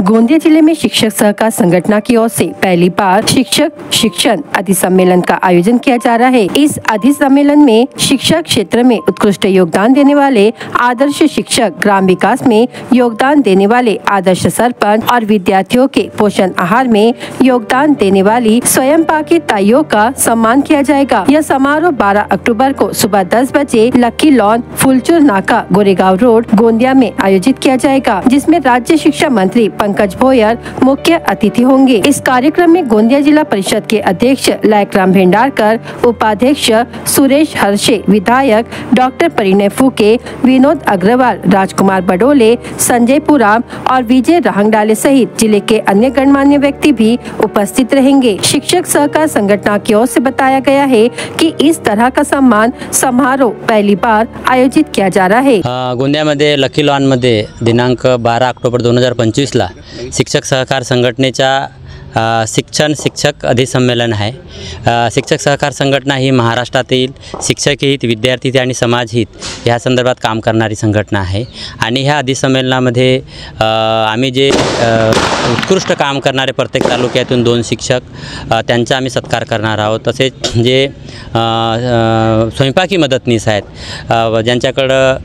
गोंदिया जिले में शिक्षक सहकार संगठन की ओर से पहली बार शिक्षक शिक्षण अधिसम्मेलन का आयोजन किया जा रहा है। इस अधिसम्मेलन में शिक्षा क्षेत्र में उत्कृष्ट योगदान देने वाले आदर्श शिक्षक, ग्राम विकास में योगदान देने वाले आदर्श सरपंच और विद्यार्थियों के पोषण आहार में योगदान देने वाली स्वयं पाकी ताइयों का सम्मान किया जाएगा। यह समारोह 12 अक्टूबर को सुबह 10 बजे लकी लॉन, फुलचुर नाका, गोरेगांव रोड, गोंदिया में आयोजित किया जाएगा, जिसमें राज्य शिक्षा मंत्री पंकज भोयर मुख्य अतिथि होंगे। इस कार्यक्रम में गोंदिया जिला परिषद के अध्यक्ष लायकराम भेंडारकर, उपाध्यक्ष सुरेश हर्षे, विधायक डॉक्टर परिणय फूके, विनोद अग्रवाल, राजकुमार बडोले, संजय पुराम और विजय रहंगडाले सहित जिले के अन्य गणमान्य व्यक्ति भी उपस्थित रहेंगे। शिक्षक सहकार संगठन की ओर से बताया गया है कि इस तरह का सम्मान समारोह पहली बार आयोजित किया जा रहा है। गोंदियामध्ये लकी लॉन मध्ये दिनांक 12 ऑक्टोबर 2025 ला शिक्षक सहकार संघटनेचा शिक्षक अधिसम्मेलन आहे। शिक्षक सहकार संघटना ही महाराष्ट्रातील शिक्षक हित, विद्यार्थी आणि समाज हित या संदर्भात काम करणारी संघटना आहे आणि ह्या अधिसम्मेलनामध्ये आम्ही जे उत्कृष्ट काम करणारे प्रत्येक तालुक्यातून 2 शिक्षक त्यांचा आम्ही सत्कार करणार आहोत। तसेच जे स्वयंपाकी मदतनीस आहेत, ज्यांच्याकडं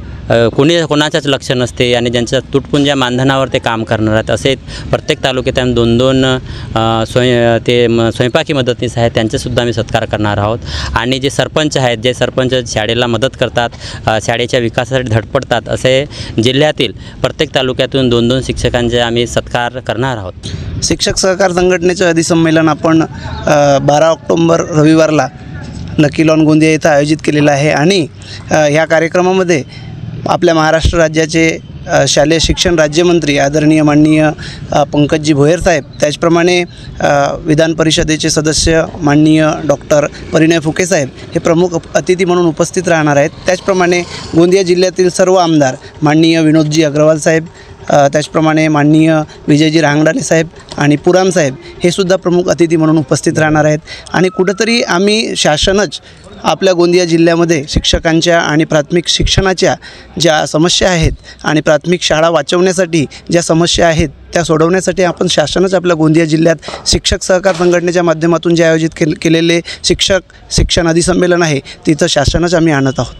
कोणाच्याच लक्ष नसते आणि ज्यांच्या तुटपुंज्या मानधनावर ते काम करणार आहेत, असे प्रत्येक तालुक्यात 2-2 स्वयंपाकी मदतनीस आहेत, त्यांचेसुद्धा आम्ही सत्कार करणार आहोत। आणि जे सरपंच आहेत, जे सरपंच शाळेला मदत करतात, शाळेच्या विकासासाठी धडपडतात, असे जिल्ह्यातील प्रत्येक तालुक्यातून 2-2 शिक्षकांचे आम्ही सत्कार करणार आहोत। शिक्षक सहकार संघटनेचे अधिसम्मेलन आपण 12 ऑक्टोबर रविवारला लकी लॉन गोंदिया येथे आयोजित केलेलं आहे आणि ह्या कार्यक्रमामध्ये आपल्या महाराष्ट्र राज्याचे शालेय शिक्षण राज्यमंत्री आदरणीय माननीय पंकजी भोयर साहेब, त्याचप्रमाणे विधान परिषदेचे सदस्य माननीय डॉक्टर परिणय फुके साहेब हे प्रमुख अतिथी म्हणून उपस्थित राहणार आहेत। त्याचप्रमाणे गोंदिया जिल्ह्यातील सर्व आमदार माननीय विनोदजी अग्रवाल साहेब, त्याचप्रमाणे माननीय विजयजी रहंगडाले साहेब आणि पुराम साहेब हे सुद्धा प्रमुख अतिथी म्हणून उपस्थित राहणार आहेत। आणि कुठेतरी आम्ही शासनच आपल्या गोंदिया जिल्ह्यामध्ये शिक्षकांच्या आणि प्राथमिक शिक्षणाच्या ज्या समस्या आहेत आणि प्राथमिक शाळा वाचवण्यासाठी ज्या समस्या आहेत त्या सोडवण्यासाठी आपण शासनच आपल्या गोंदिया जिल्ह्यात शिक्षक सहकार संघटनेच्या माध्यमातून जे आयोजित केलेले शिक्षक शिक्षण अधिसम्मेलन आहे तिथं शासनच आम्ही आणत आहोत।